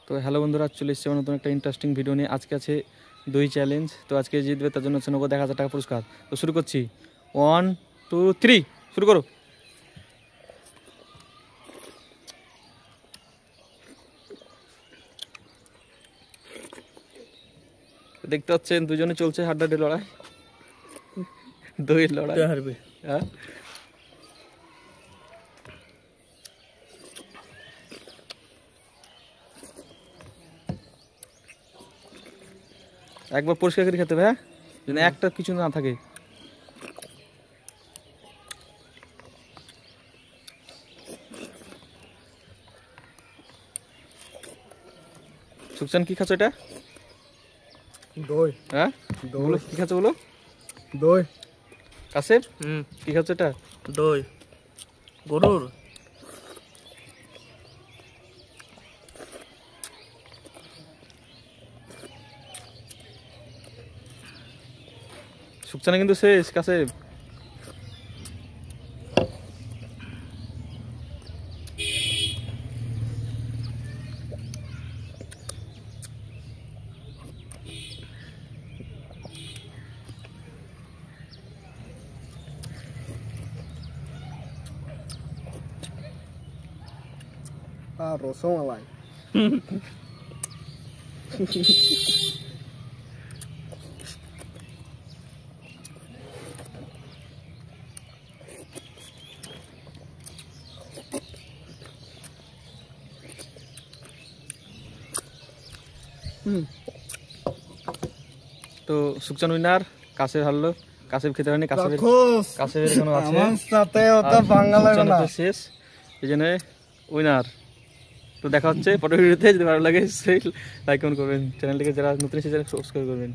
তো হ্যালো বন্ধুরা, চলে এসেছি নতুন একটা ইন্টারেস্টিং ভিডিও নিয়ে। আজকে আছে দই চ্যালেঞ্জ। তো আজকে জিতবে তার জন্য হচ্ছে 90,000 টাকা পুরস্কার। তো শুরু করছি, 1 2 3 শুরু করো। দেখতে পাচ্ছেন দুজনে চলছে হাড্ডাহাড্ডি লড়াই, দইয়ের লড়াই। হারবে হ্যাঁ, একবার পরিষ্কার করে খেতে হবে, হ্যাঁ, যেন একটা কিছু না থাকে। সুকচান কি খাচ্ছ এটা? দই। হ্যাঁ, বলো কি খাচ্ছ বলো। দই। কাসেম কি খাচ্ছ এটা? দই গরুর। সুকচানে কিন্তু শেষ। কাসেম আর রসমালাই। তো সুকচান উইনার, কাসেম হারলো। কাসেম খেতে পারেনি, কাসেমের এখনো আছে, আমার সাথে ওটা বাঙালি না শেষ, এই জন্য উইনার। তো দেখা হচ্ছে পরের ভিডিওতে। যদি ভালো লাগে লাইক কমেন্ট করবেন, চ্যানেলটিকে যারা নতুন এসেছে সাবস্ক্রাইব করবেন।